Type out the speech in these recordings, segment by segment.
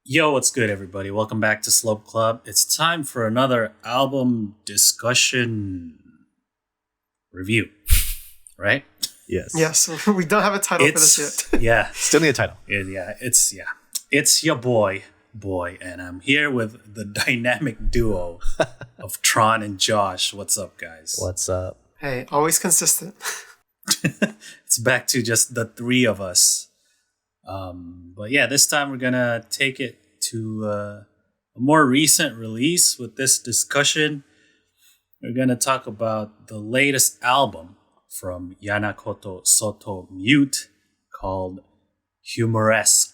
Yo, what's good, everybody? Welcome back to Slope Club. It's time for another album discussion review, right? Yes. Yes, we don't have a title for this yet. Yeah, Still need a title. it's your boy, and I'm here with the dynamic duo of Tron and Josh. What's up, guys? What's up? Hey, always consistent. It's back to just the three of us. But yeah, this time we're gonna take it to a more recent release with this discussion. We're gonna talk about the latest album from Yanakoto Sotto Mute called Humoresques.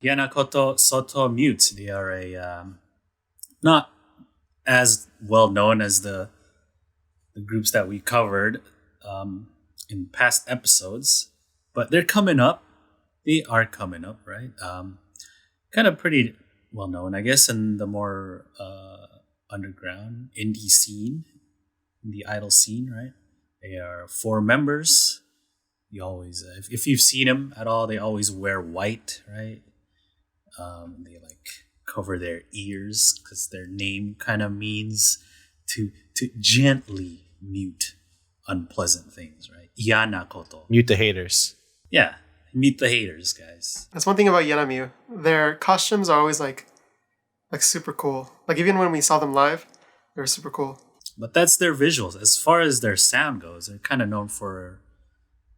Yanakoto Sotto Mute. They are a not as well known as the groups that we covered in past episodes, but they're coming up. They are coming up, right? Kind of pretty well known, I guess, in the more underground indie scene, the idol scene, right? They are four members. You always, if you've seen them at all, they always wear white, right? They like cover their ears because their name kind of means to gently mute unpleasant things, right? Yanakoto. Mute the haters. Yeah, mute the haters, guys. That's one thing about Yanamyu. Their costumes are always like super cool. Like even when we saw them live, they were super cool. But that's their visuals. As far as their sound goes, they're kind of known for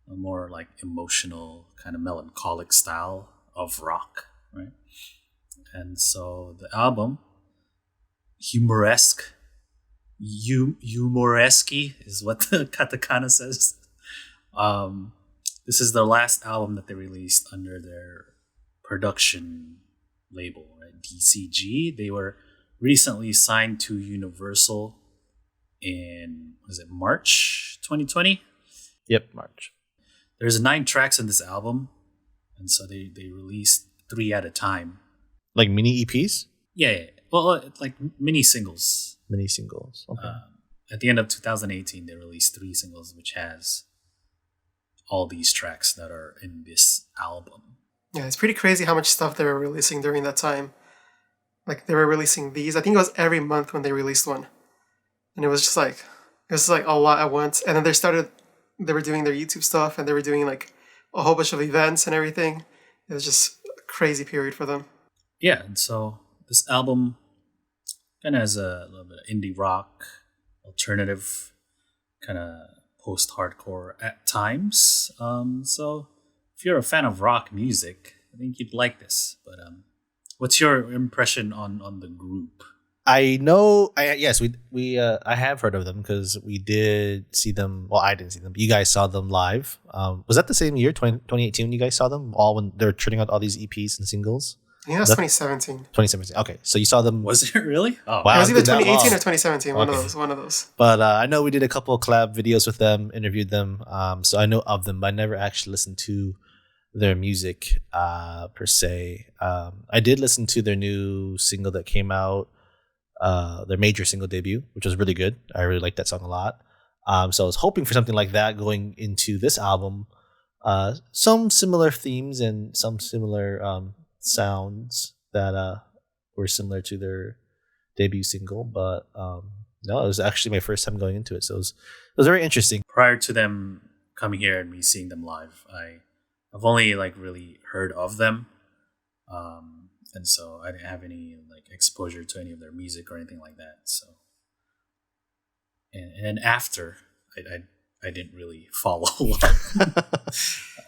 a more like emotional, kind of melancholic style of rock, right? And so the album, Humoresque is what the katakana says. This is the last album that they released under their production label, right? DCG. They were recently signed to Universal in, was it March 2020? Yep, March. There's 9 tracks in this album, and so they released 3 at a time. Like mini EPs? Yeah. Well, like mini singles. Mini singles. Okay. At the end of 2018, they released 3 singles, which has all these tracks that are in this album. Yeah, it's pretty crazy how much stuff they were releasing during that time. Like they were releasing these. I think it was every month when they released one, and it was like a lot at once. And then they were doing their YouTube stuff, and they were doing like a whole bunch of events and everything. It was just a crazy period for them. Yeah, and so this album kind of has a little bit of indie rock, alternative, kind of post-hardcore at times. So if you're a fan of rock music, I think you'd like this. But what's your impression on the group? I know. I have heard of them because we did see them. Well, I didn't see them. But you guys saw them live. Was that the same year, 2018, when you guys saw them? All when they're turning out all these EPs and singles. Yeah, that's 2017. 2017. Okay, so you saw them. Was it really? Oh, wow. It was either 2018 or 2017. Okay. One of those. But I know we did a couple of collab videos with them, interviewed them. So I know of them, but I never actually listened to their music per se. I did listen to their new single that came out, their major single debut, which was really good. I really liked that song a lot. So I was hoping for something like that going into this album. Some similar themes and some similar sounds that were similar to their debut single, but no, it was actually my first time going into it, so it was very interesting. Prior to them coming here and me seeing them live, I've only like really heard of them, and so I didn't have any like exposure to any of their music or anything like that. So, and after I didn't really follow up.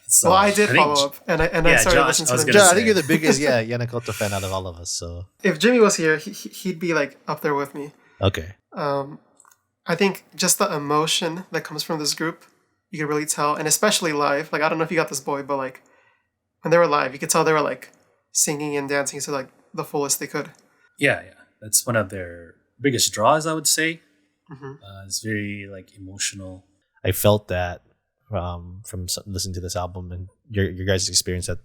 So, well, I did follow up, and I started listening to them. Josh, I think you're the biggest Yanakoto fan out of all of us. So if Jimmy was here, he'd be like up there with me. Okay. I think just the emotion that comes from this group, you could really tell, and especially live. Like I don't know if you got this, boy, but like when they were live, you could tell they were like singing and dancing to like the fullest they could. Yeah, that's one of their biggest draws, I would say. Mm-hmm. It's very like emotional. I felt that from listening to this album and your guys' experience, that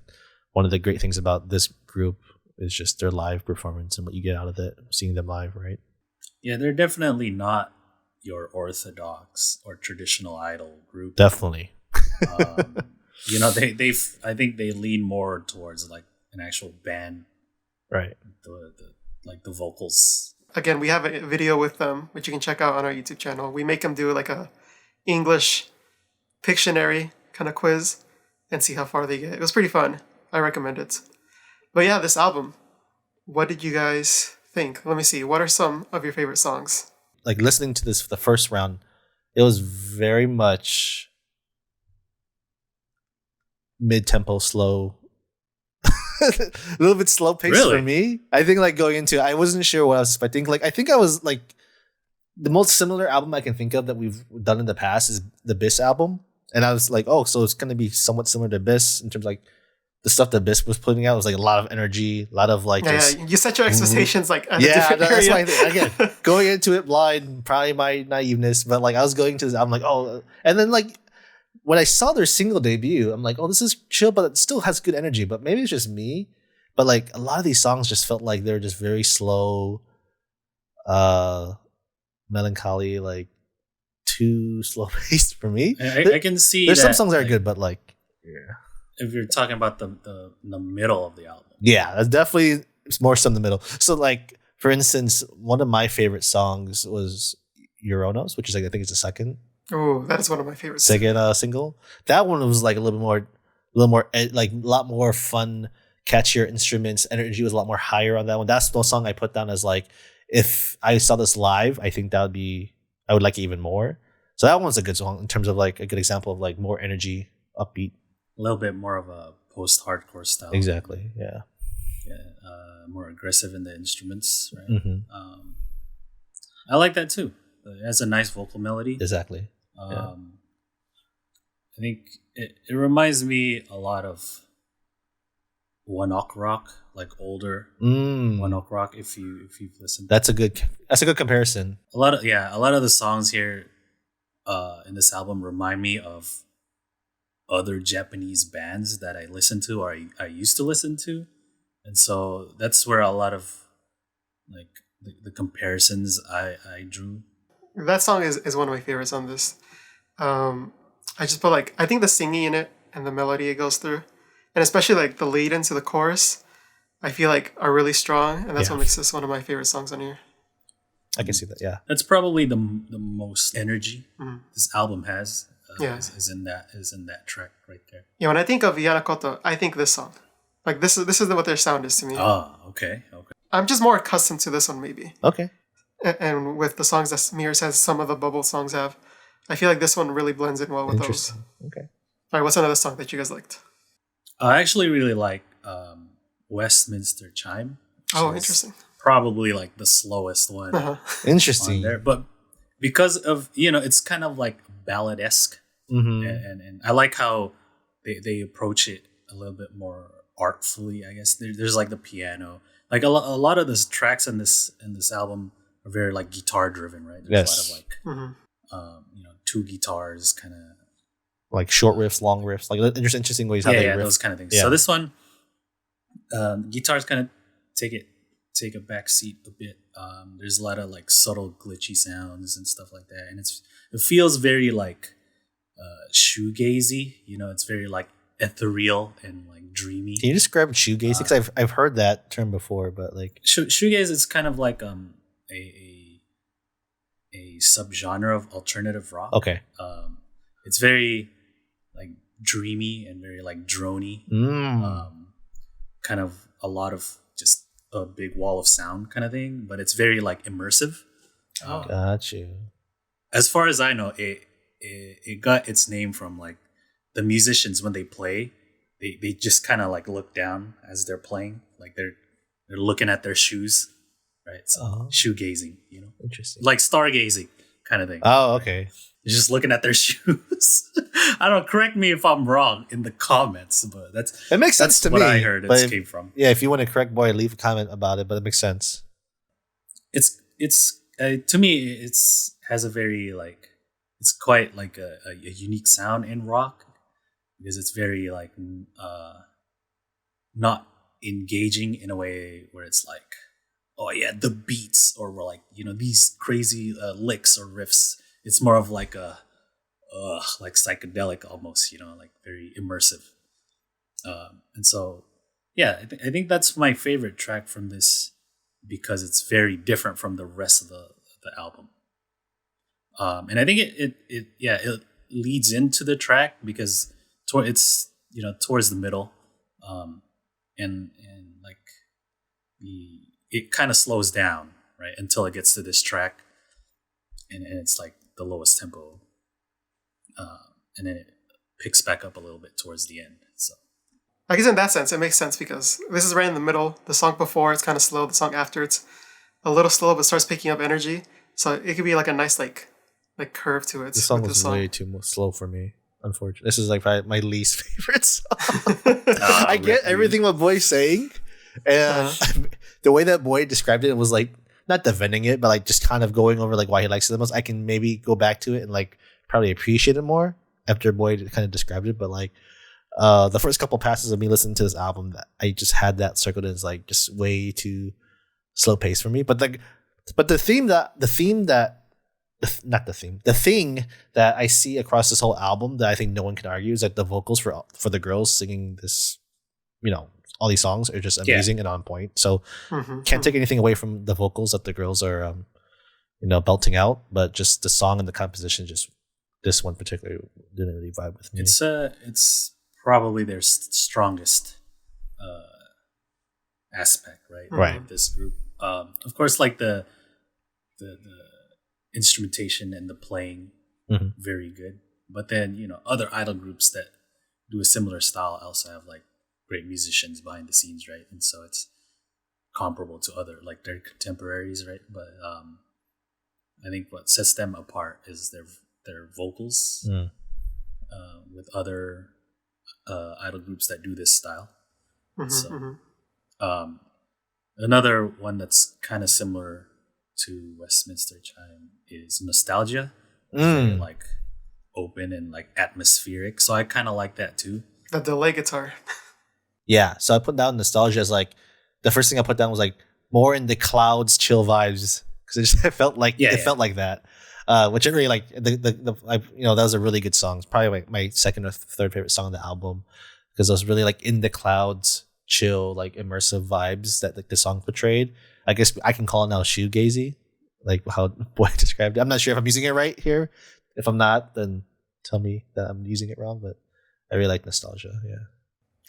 one of the great things about this group It's just their live performance and what you get out of it, seeing them live, right? Yeah, they're definitely not your orthodox or traditional idol group. Definitely. You know, I think they lean more towards like an actual band, Right. The vocals. Again, we have a video with them, which you can check out on our YouTube channel. We make them do like a English Pictionary kind of quiz and see how far they get. It was pretty fun. I recommend it. But yeah, this album, what did you guys think? Let me see. What are some of your favorite songs? Like listening to this for the first round, it was very much mid-tempo, slow. A little bit slow paced Really? for me. I think like going into, I wasn't sure what I was expecting. Like I think I was like, the most similar album I can think of that we've done in the past is the Biss album, and I was like, oh, so it's gonna be somewhat similar to Biss in terms of like the stuff that Biss was putting out was like a lot of energy, a lot of like Yeah, just, you set your expectations like at a yeah, different that's area. why again going into it blind, probably my naiveness, but like I was going to this, I'm like, oh, and then like when I saw their single debut, I'm like, oh, this is chill, but it still has good energy. But maybe it's just me. But like a lot of these songs just felt like they're just very slow, melancholy, like too slow paced for me. I can see There's that, some songs that are like, good, but like, yeah. if you're talking about the middle of the album. Yeah, that's definitely more so in the middle. So, like, for instance, one of my favorite songs was Euronos, which is like I think it's the second Oh, that is one of my favorites. single. That one was like a little more, like a lot more fun, catchier instruments. Energy was a lot more higher on that one. That's the song I put down as like, if I saw this live, I think I would like it even more. So that one's a good song in terms of like a good example of like more energy, upbeat. A little bit more of a post-hardcore style. Exactly. Yeah. Yeah, more aggressive in the instruments, right? Mm-hmm. I like that too. It has a nice vocal melody. Exactly. I think it reminds me a lot of One Ok Rock, like older One Ok Rock. If you've listened, That's a good comparison. a lot of the songs here in this album remind me of other Japanese bands that I listen to or I used to listen to, and so that's where a lot of like the comparisons I drew. That song is one of my favorites on this. I just put like, I think the singing in it and the melody it goes through, and especially like the lead into the chorus, I feel like are really strong, and that's what makes this one of my favorite songs on here. I can see that. Yeah. That's probably the most energy this album has. Is in that track right there. Yeah, when I think of Yanakoto, I think this song. Like this is what their sound is to me. Oh, okay. I'm just more accustomed to this one maybe. Okay. And with the songs that Mirror says some of the bubble songs have, I feel like this one really blends in well with those. Interesting. Okay. All right, what's another song that you guys liked? I actually really like Westminster Chime. Oh, interesting. Probably like the slowest one on Interesting. there, but because of it's kind of like ballad-esque, and I like how they approach it a little bit more artfully. I guess there's like the piano, like a lot of the tracks in this album are very like guitar driven, right? There's a lot of like two guitars, kind of like short riffs, long riffs, like there's interesting ways how they riff. those kind of things. Yeah. So this one, guitars kind of take a back seat a bit. There's a lot of like subtle glitchy sounds and stuff like that, and it feels very like shoegazy. It's very like ethereal and like dreamy. Can you describe shoegaze? Because I've heard that term before, but like shoegaze is kind of like a subgenre of alternative rock. Okay. It's very like dreamy and very like drony. Kind of a lot of just a big wall of sound kind of thing, but it's very like immersive. Got you. As far as I know, it got its name from like the musicians when they play, they just kind of like look down as they're playing, like they're looking at their shoes, right? So shoegazing, Interesting. like stargazing kind of thing. Oh, okay. They're just looking at their shoes. I don't know. Correct me if I'm wrong in the comments, but It makes sense to what me. I heard it came from. Yeah, if you want to correct boy, leave a comment about it, but it makes sense. It's to me it's has a very like it's quite like a unique sound in rock because it's very like not engaging in a way where it's like, oh yeah, the beats, or we're like, these crazy licks or riffs. It's more of like a like psychedelic almost, like very immersive. And so, yeah, I think that's my favorite track from this because it's very different from the rest of the album. And I think it leads into the track because it's towards the middle, and like it kind of slows down, right, until it gets to this track, and it's like the lowest tempo, and then it picks back up a little bit towards the end. So I guess in that sense, it makes sense because this is right in the middle. The song before it's kind of slow. The song after it's a little slow, but starts picking up energy. So it could be like a nice like curve to it. The song was way too slow for me. Unfortunately, this is like probably my least favorite song. I get everything what Boy's saying, and the way that Boy described it was like not defending it, but like just kind of going over like why he likes it the most. I can maybe go back to it and like probably appreciate it more after Boy kind of described it. But like the first couple passes of me listening to this album, I just had that circled as like just way too slow pace for me. But the thing that I see across this whole album that I think no one can argue is that the vocals for the girls singing this, all these songs are just amazing and on point. So can't take anything away from the vocals that the girls are, belting out, but just the song and the composition, just this one particularly didn't really vibe with me. It's probably their strongest aspect, right? Right. Of this group. Of course, like the instrumentation and the playing, very good. But then, other idol groups that do a similar style also have like great musicians behind the scenes, right? And so it's comparable to other like their contemporaries, right? But I think what sets them apart is their vocals with other idol groups that do this style. Another one that's kind of similar to Westminster Chime is Nostalgia. Very like open and like atmospheric. So I kind of like that too. The delay guitar. Yeah. So I put down Nostalgia as like the first thing I put down was like more in the clouds, chill vibes because it felt like felt like that. Which I really like. That was a really good song. It's probably like my second or third favorite song on the album because it was really like in the clouds, chill, like immersive vibes that like the song portrayed. I guess I can call it now shoegazy, like how Boy described it. I'm not sure if I'm using it right here. If I'm not, then tell me that I'm using it wrong. But I really like Nostalgia. Yeah,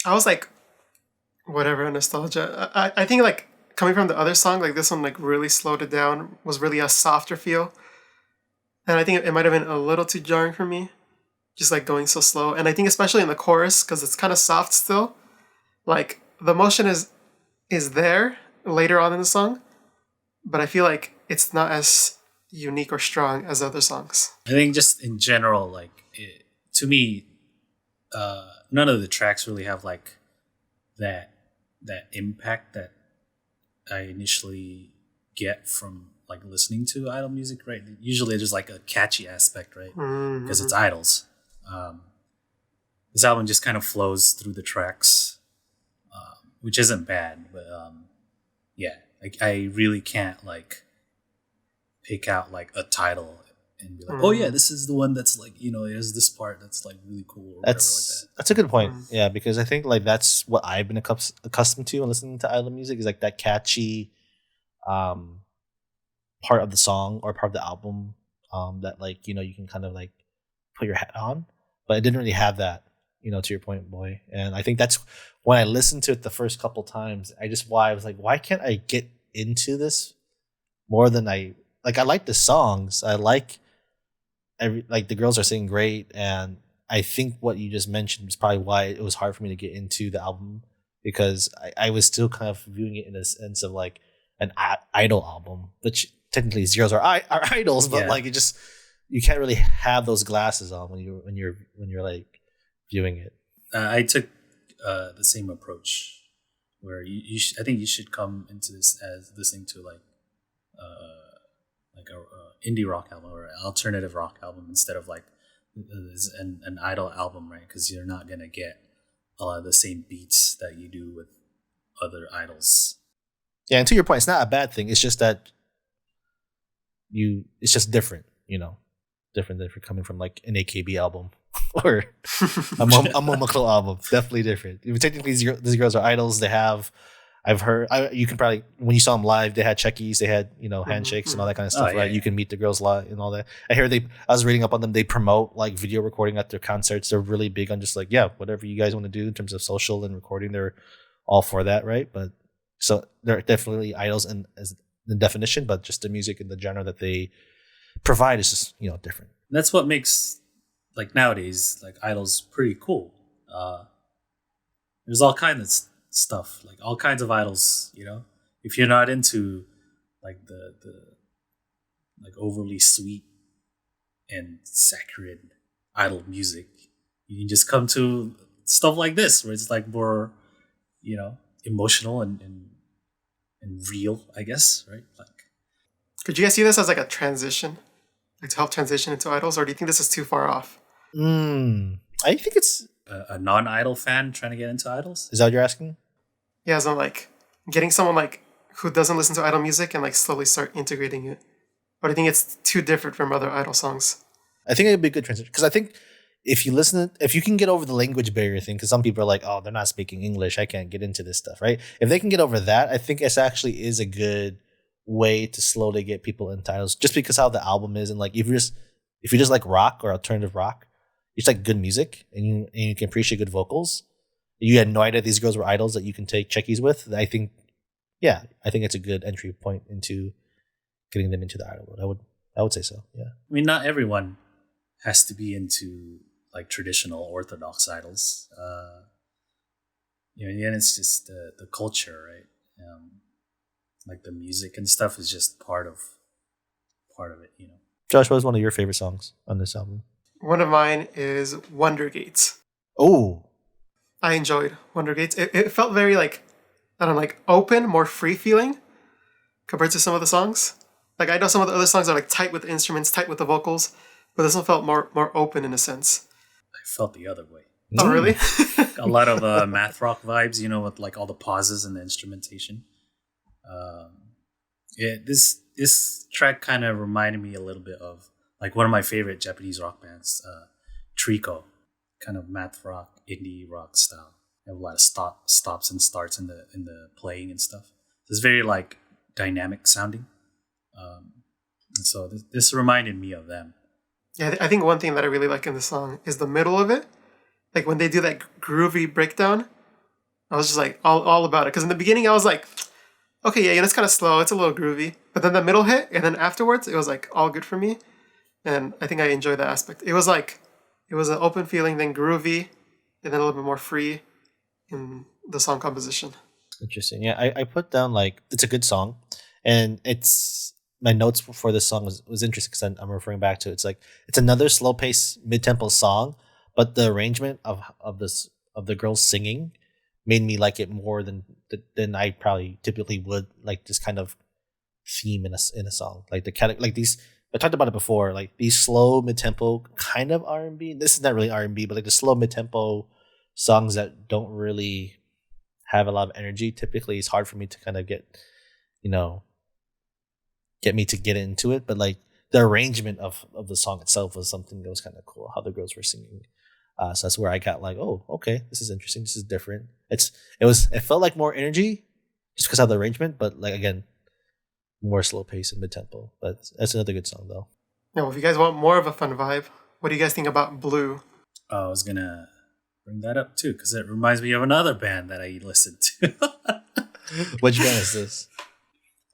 I was like, whatever, Nostalgia. I think like coming from the other song, like this one like really slowed it down. Was really a softer feel, and I think it might have been a little too jarring for me, just like going so slow. And I think especially in the chorus because it's kind of soft still, like the emotion is there later on in the song, but I feel like it's not as unique or strong as other songs. I think just in general, like to me, none of the tracks really have like that impact that I initially get from like listening to idol music, right? Usually there's like a catchy aspect, right? Because it's idols. This album just kind of flows through the tracks, which isn't bad, but yeah, like I really can't like pick out like a title and be like, oh yeah, this is the one that's like, it has this part that's like really cool or whatever like that. That's a good point. Yeah, because I think like that's what I've been accustomed to when listening to idol music is like that catchy part of the song or part of the album that like, you can kind of like put your hat on, but it didn't really have that, to your point, Boy. And I think that's when I listened to it the first couple times, I was like, why can't I get into this more than I like the songs. I like the girls are singing great. And I think what you just mentioned was probably why it was hard for me to get into the album because I was still kind of viewing it in a sense of like an idol album, which technically zeros are idols, but like you can't really have those glasses on when you're like viewing it. I took the same approach where I think you should come into this as listening to like a indie rock album or an alternative rock album instead of like an idol album, right? Because you're not gonna get a lot of the same beats that you do with other idols. Yeah, and to your point, it's not a bad thing. It's just that it's just different, different than if you're coming from like an AKB album or a Momoko album. Definitely different. Technically, these girls are idols. They have, I've heard, you can probably, when you saw them live, they had checkies, they had, handshakes and all that kind of stuff, right? Yeah. You can meet the girls live and all that. I hear I was reading up on them, they promote like video recording at their concerts. They're really big on just like, yeah, whatever you guys want to do in terms of social and recording, they're all for that, right? But so they're definitely idols as the definition, but just the music and the genre that they provide is just, different. That's what makes, like, nowadays, like, idols pretty cool. There's all kinds of stuff, like all kinds of idols, if you're not into like the like overly sweet and saccharine idol music, you can just come to stuff like this where it's like more, emotional and real, I guess, right? Like, could you guys see this as like a transition, like to help transition into idols, or do you think this is too far off? I think it's a non-idol fan trying to get into idols. Is that what you're asking? Yeah, so like getting someone like who doesn't listen to idol music and like slowly start integrating it. Or do you think it's too different from other idol songs? I think it'd be a good transition because I think if you can get over the language barrier thing, because some people are like, oh, they're not speaking English, I can't get into this stuff, right? If they can get over that, I think it actually is a good way to slowly get people into idols, just because how the album is, and like if you just like rock or alternative rock, it's like good music and you can appreciate good vocals. You had no idea these girls were idols that you can take checkies with. I think it's a good entry point into getting them into the idol world. I would say so. Yeah. I mean, not everyone has to be into like traditional orthodox idols. In the end, it's just the culture, right? Like the music and stuff is just part of it. Josh, what was one of your favorite songs on this album? One of mine is Wondergate. Oh. I enjoyed Wondergate. It felt very like, I don't know, like open, more free feeling compared to some of the songs. Like I know some of the other songs are like tight with the instruments, tight with the vocals, but this one felt more open in a sense. I felt the other way. Oh, really? A lot of math rock vibes, with like all the pauses and the instrumentation. This track kind of reminded me a little bit of like one of my favorite Japanese rock bands, Trico, kind of math rock, indie rock style. They have a lot of stops and starts in the playing and stuff. It's very like dynamic sounding, and so this reminded me of them. Yeah, I think one thing that I really like in the song is the middle of it. Like when they do that groovy breakdown, I was just like all about it. Because in the beginning I was like, okay, yeah, it's kind of slow, it's a little groovy. But then the middle hit, and then afterwards it was like all good for me. And I think I enjoyed that aspect. It was an open feeling, then groovy, and then a little bit more free in the song composition. Interesting. Yeah, I put down like it's a good song, and it's my notes for this song was interesting because I'm referring back to it's like it's another slow pace mid tempo song, but the arrangement of the girls singing made me like it more than I probably typically would like this kind of theme in a song like like these. I talked about it before, like these slow mid-tempo kind of R&B. This is not really R&B, but like the slow mid-tempo songs that don't really have a lot of energy. Typically, it's hard for me to kind of get me to get into it. But like the arrangement of the song itself was something that was kind of cool. How the girls were singing, so that's where I got like, oh, okay, this is interesting. This is different. It felt like more energy just because of the arrangement, but like again, more slow pace and mid tempo, but that's another good song though. Now, if you guys want more of a fun vibe, what do you guys think about Blue? I was gonna bring that up too because it reminds me of another band that I listened to. Which band is this?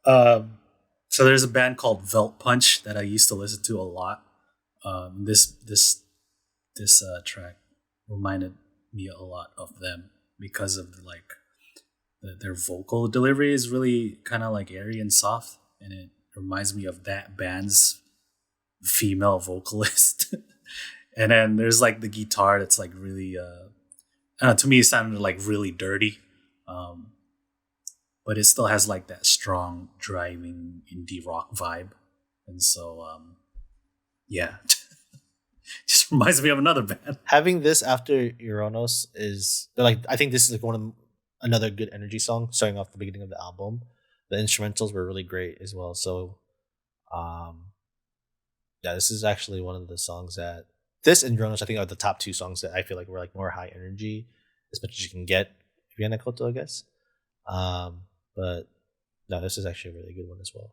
So there's a band called Velt Punch that I used to listen to a lot. This track reminded me a lot of them because of their vocal delivery is really kind of like airy and soft, and it reminds me of that band's female vocalist. And then there's like the guitar that's like really to me it sounded like really dirty, but it still has like that strong driving indie rock vibe, and so yeah. Just reminds me of another band. Having this after Uranus is like I think this is like one of another good energy song starting off the beginning of the album. The instrumentals were really great as well. So, yeah, this is actually one of the songs that this and Dronos I think are the top two songs that I feel like were like more high energy, as much as you can get for Yanakoto, I guess. But no, this is actually a really good one as well.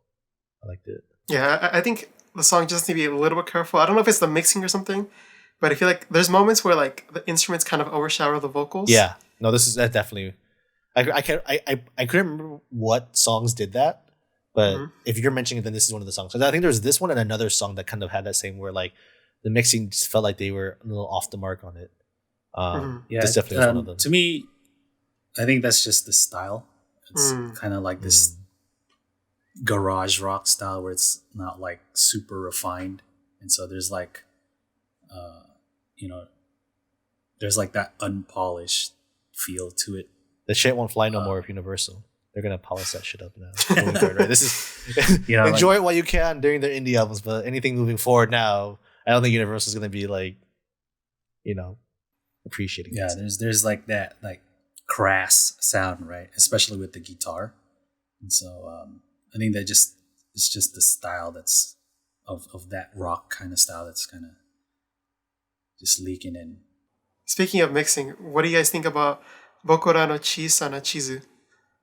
I liked it. Yeah, I think the song just need to be a little bit careful. I don't know if it's the mixing or something, but I feel like there's moments where like the instruments kind of overshadow the vocals. Yeah, no, this is that definitely. I couldn't remember what songs did that, but if you're mentioning it, then this is one of the songs. So I think there's this one and another song that kind of had that same where like the mixing just felt like they were a little off the mark on it. Yeah, this definitely was one of them. To me, I think that's just the style. It's kind of like this garage rock style where it's not like super refined, and so there's like, there's like that unpolished feel to it. The shit won't fly no more with Universal. They're gonna polish that shit up now. Moving forward, right? This is enjoy it while you can during their indie albums, but anything moving forward now, I don't think Universal's gonna be like, appreciating. Yeah, there's like that like crass sound, right? Especially with the guitar, and so I think that it's just the style that's of that rock kind of style that's kind of just leaking in. Speaking of mixing, what do you guys think about Bokura no Chisana Chizu?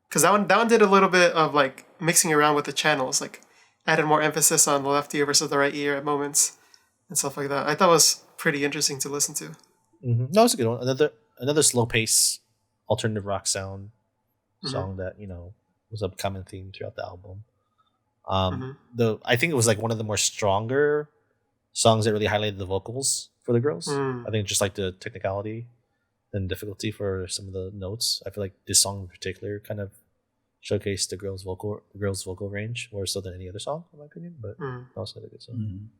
Because that one did a little bit of like mixing around with the channels, like added more emphasis on the left ear versus the right ear at moments and stuff like that. I thought it was pretty interesting to listen to. Mm-hmm. No, it's a good one. Another slow pace alternative rock sound song that was a common theme throughout the album. I think it was like one of the more stronger songs that really highlighted the vocals for the girls. I think just like the technicality and difficulty for some of the notes. I feel like this song in particular kind of showcased the girls' vocal range more so than any other song, in my opinion. But also a good song.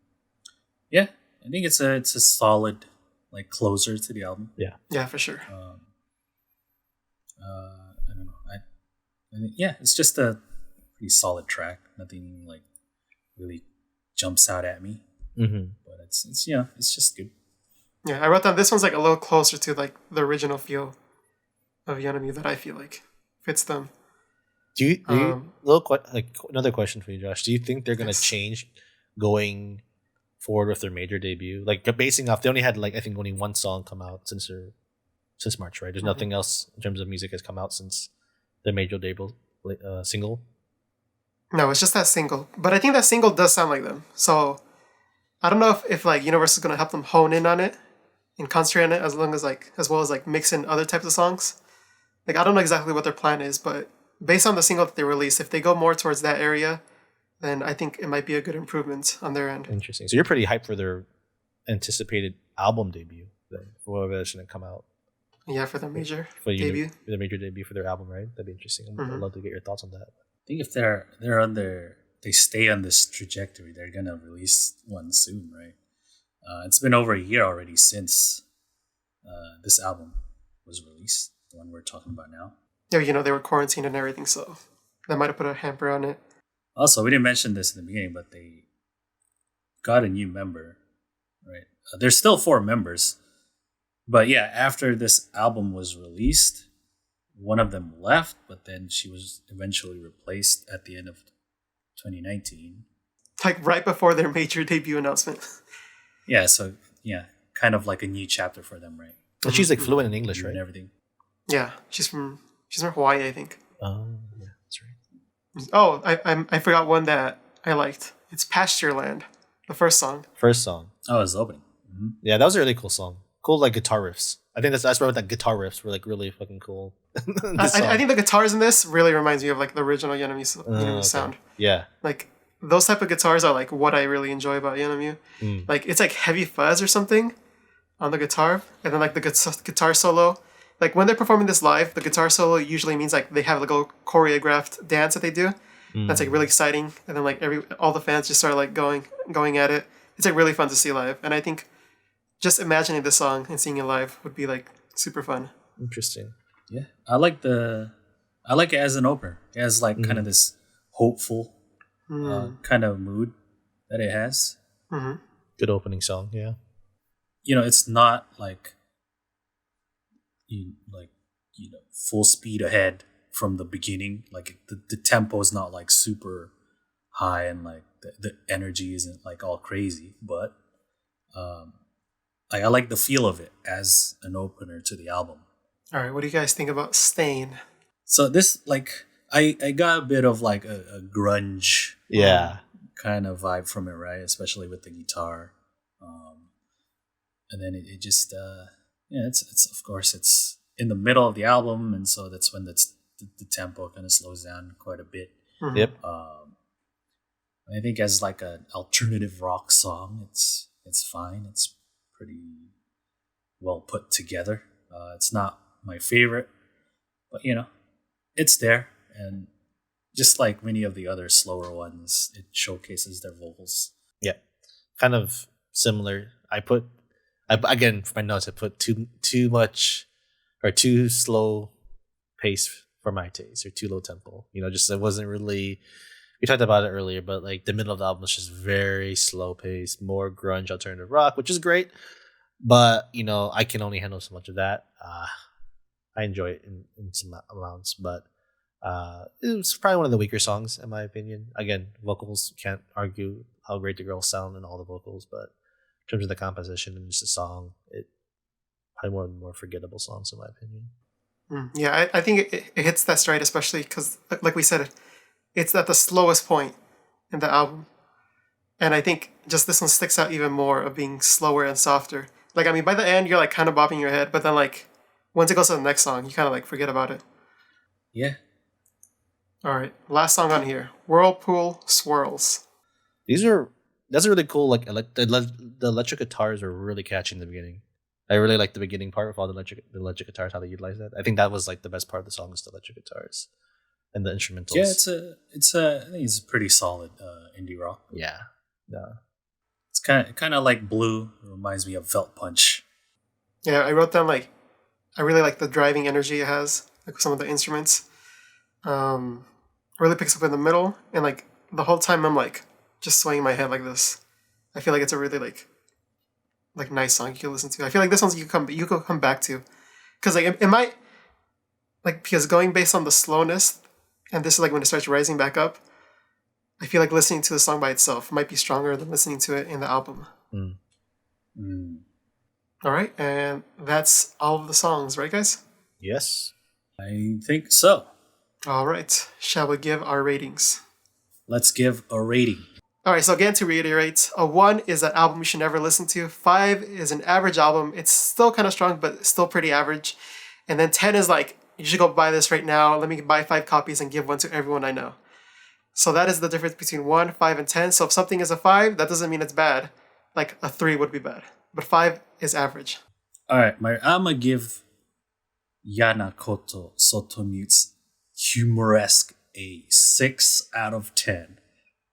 Yeah, I think it's a solid like closer to the album. Yeah, for sure. I don't know. Yeah, it's just a pretty solid track. Nothing like really jumps out at me. But it's it's just good. Yeah, I wrote down this one's like a little closer to like the original feel of Yanamyu that I feel like fits them. Another question for you, Josh? Do you think they're gonna change going forward with their major debut? Like basing off, they only had like I think only one song come out since March, right? There's nothing else in terms of music has come out since their major debut single. No, it's just that single. But I think that single does sound like them. So I don't know if like Universal is gonna help them hone in on it and concentrate on it as well as like mix in other types of songs. Like I don't know exactly what their plan is, but based on the single that they released, if they go more towards that area, then I think it might be a good improvement on their end. Interesting. So you're pretty hyped for their anticipated album debut, then, for whatever that's going to come out. Yeah, for their major debut. For the major debut for their album, right? That'd be interesting. I'd love to get your thoughts on that. I think if they stay on this trajectory, they're gonna release one soon, right? It's been over a year already since this album was released, the one we're talking about now. Yeah, they were quarantined and everything, so that might have put a hamper on it. Also, we didn't mention this in the beginning, but they got a new member, right? There's still 4 members, but yeah, after this album was released, one of them left, but then she was eventually replaced at the end of 2019. Like right before their major debut announcement. Yeah, so kind of like a new chapter for them, right? But she's like fluent in English, right? And everything. Yeah, she's from Hawaii, I think. Oh, yeah, that's right. Oh, I forgot one that I liked. It's Pastureland, the first song. Oh, it's the opening. Yeah, that was a really cool song. Cool, like guitar riffs. I think that's where that guitar riffs were like really fucking cool. I think the guitars in this really reminds me of like the original Yanamyu sound. Yeah. Like those type of guitars are like what I really enjoy about Yanamyu. Like it's like heavy fuzz or something on the guitar, and then like the guitar solo. Like when they're performing this live, the guitar solo usually means like they have like a choreographed dance that they do. That's like really exciting, and then like all the fans just start like going at it. It's like really fun to see live, and I think just imagining this song and seeing it live would be like super fun. Interesting. Yeah, I like it as an opener. It has like kind of this hopeful kind of mood that it has. Good opening song. Yeah. It's not like full speed ahead from the beginning. Like the tempo is not like super high, and like the energy isn't like all crazy, but like I like the feel of it as an opener to the album. All right, what do you guys think about Stain? So this, like, I got a bit of like a grunge Yeah. kind of vibe from it, right? Especially with the guitar. And then it just it's of course it's in the middle of the album, and so that's when the tempo kind of slows down quite a bit. Mhm. Yep. I think as like an alternative rock song, it's fine. It's pretty well put together. It's not my favorite, but it's there, and just like many of the other slower ones, it showcases their vocals. Yeah. Kind of similar. Again, for my notes, I put too much or too slow pace for my taste, or too low tempo. Just it wasn't really. We talked about it earlier, but like the middle of the album is just very slow paced, more grunge alternative rock, which is great. But I can only handle so much of that. I enjoy it in some amounts, but it was probably one of the weaker songs in my opinion. Again, vocals, can't argue how great the girls sound in all the vocals, but in terms of the composition and just the song, it probably one of the more forgettable songs in my opinion. Yeah, I think it hits that stride, especially because, like we said, it's at the slowest point in the album. And I think just this one sticks out even more of being slower and softer. Like, I mean, by the end, you're like kind of bobbing your head, but then like once it goes to the next song, you kind of like forget about it. Yeah. All right, last song on here, Whirlpool Swirls. That's a really cool. Like the electric guitars are really catchy in the beginning. I really like the beginning part with all the electric guitars, how they utilize that. I think that was like the best part of the song is the electric guitars and the instrumentals. Yeah, I think it's pretty solid indie rock. Yeah. It's kind of like Blue. It reminds me of Felt Punch. Yeah, I wrote down like I really like the driving energy it has, like some of the instruments. Really picks up in the middle, and like the whole time I'm like just swaying my head like this. I feel like it's a really like nice song you can listen to. I feel like this one's you could come back to, because like it might like because going based on the slowness, and this is like when it starts rising back up. I feel like listening to the song by itself might be stronger than listening to it in the album. All right, and that's all of the songs, right, guys? Yes. I think so. All right, shall we give our ratings? Let's give a rating. All right, so again, to reiterate, a 1 is an album you should never listen to. 5 is an average album. It's still kind of strong, but still pretty average. And then 10 is like, you should go buy this right now. Let me buy 5 copies and give one to everyone I know. So that is the difference between 1, 5, and 10. So if something is a 5, that doesn't mean it's bad. Like a 3 would be bad. But 5 is average. All right, I'm going to give Yanakoto Sotto Mute's Humoresque a 6 out of 10.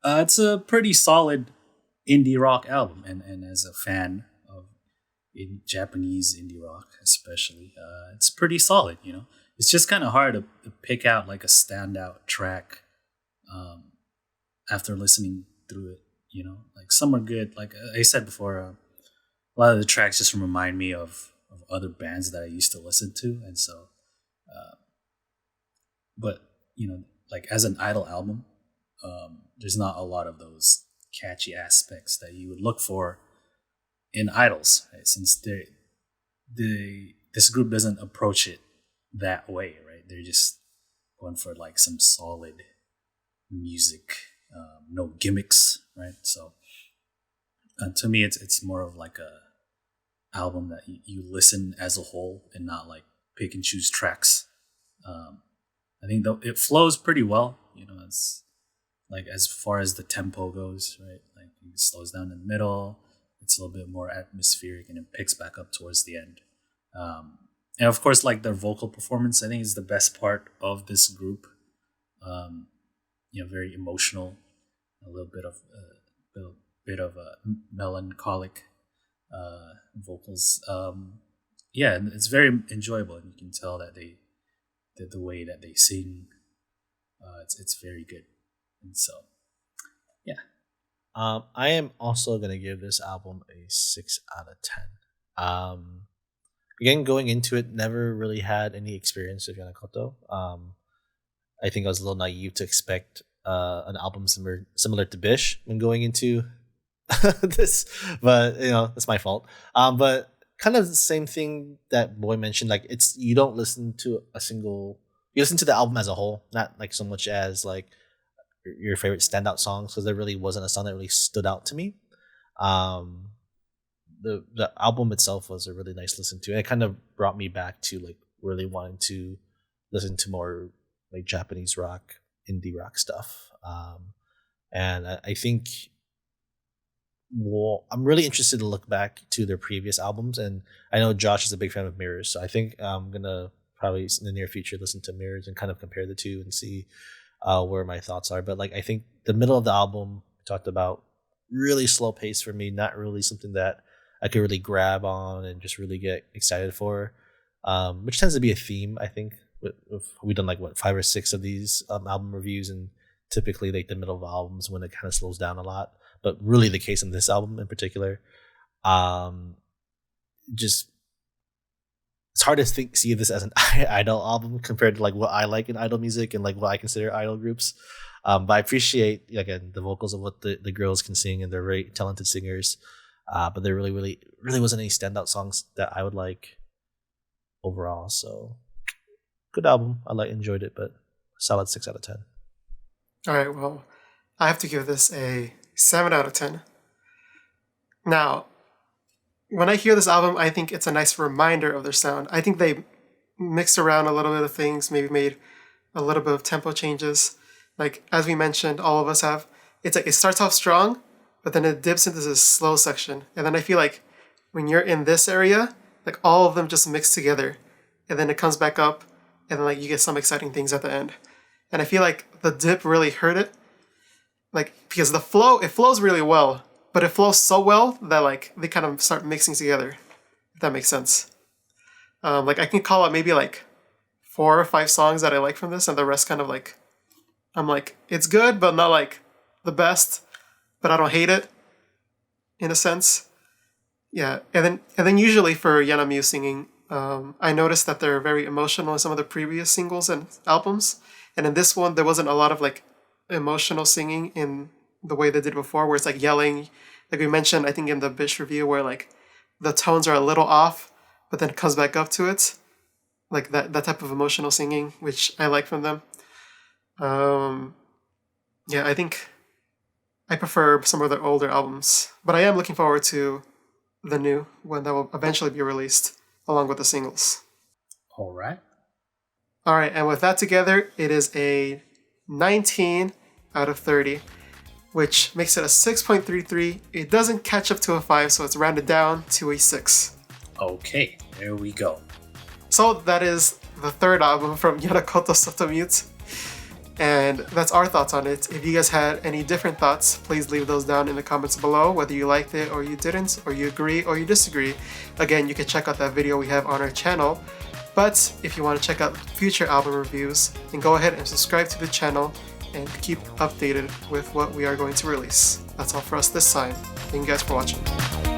It's a pretty solid indie rock album, and as a fan of Japanese indie rock especially, it's pretty solid. It's just kind of hard to pick out like a standout track after listening through it. Like some are good. Like I said before, a lot of the tracks just remind me of other bands that I used to listen to, and so but like as an idol album, there's not a lot of those catchy aspects that you would look for in idols, right? Since this group doesn't approach it that way, right? They're just going for like some solid music, no gimmicks, right? So to me, it's more of like a album that you listen as a whole and not like pick and choose tracks. I think it flows pretty well. It's like as far as the tempo goes, right? Like it slows down in the middle. It's a little bit more atmospheric, and it picks back up towards the end. And of course, like their vocal performance, I think is the best part of this group. Very emotional, a little bit of a melancholic vocals. And it's very enjoyable, and you can tell that the way that they sing, it's very good. And so, yeah. I am also gonna give this album a 6 out of 10. again, going into it, never really had any experience with Yanakoto. I think I was a little naive to expect an album similar to Bish when going into this, but that's my fault. But kind of the same thing that Boy mentioned. Like, it's you don't listen to you listen to the album as a whole, not like so much as like your favorite standout songs, because there really wasn't a song that really stood out to me. The album itself was a really nice listen to, and it kind of brought me back to like really wanting to listen to more like Japanese rock, indie rock stuff. And I think, well, I'm really interested to look back to their previous albums, and I know Josh is a big fan of Mirrors, so I think I'm gonna probably in the near future listen to Mirrors and kind of compare the two and see where my thoughts are. But like, I think the middle of the album we talked about, really slow pace for me, not really something that I could really grab on and just really get excited for, which tends to be a theme, I think. We've done like 5 or 6 of these album reviews, and typically like the middle of albums when it kind of slows down a lot. But really the case in this album in particular, just it's hard to see this as an idol album compared to like what I like in idol music and like what I consider idol groups. But I appreciate, again, the vocals of what the girls can sing, and they're very talented singers. But there really wasn't any standout songs that I would like overall. So good album. I enjoyed it, but solid 6 out of 10. All right, well, I have to give this a 7 out of 10. Now, when I hear this album, I think it's a nice reminder of their sound. I think they mixed around a little bit of things, maybe made a little bit of tempo changes. Like, as we mentioned, all of us have, it's like it starts off strong, but then it dips into this slow section. And then I feel like when you're in this area, like all of them just mix together. And then it comes back up, and then like you get some exciting things at the end. And I feel like the dip really hurt it. Like, because it flows really well, but it flows so well that like they kind of start mixing together, if that makes sense. Like, I can call out maybe like 4 or 5 songs that I like from this, and the rest kind of like, I'm like, it's good, but not like the best, but I don't hate it, in a sense. Yeah, and then usually for Yanamyu singing, I noticed that they're very emotional in some of the previous singles and albums, and in this one there wasn't a lot of like emotional singing in the way they did before, where it's like yelling, like we mentioned, I think in the Bish review, where like the tones are a little off, but then it comes back up to it, like that type of emotional singing, which I like from them. Yeah, I think I prefer some of their older albums, but I am looking forward to the new one that will eventually be released along with the singles. All right. All right, and with that together, it is a 19 out of 30, which makes it a 6.33. It doesn't catch up to a 5, so it's rounded down to a 6. Okay, there we go. So that is the third album from Yanakoto Sotto Mute. And that's our thoughts on it. If you guys had any different thoughts, please leave those down in the comments below, whether you liked it or you didn't, or you agree or you disagree. Again, you can check out that video we have on our channel. But if you want to check out future album reviews, then go ahead and subscribe to the channel and keep updated with what we are going to release. That's all for us this time. Thank you guys for watching.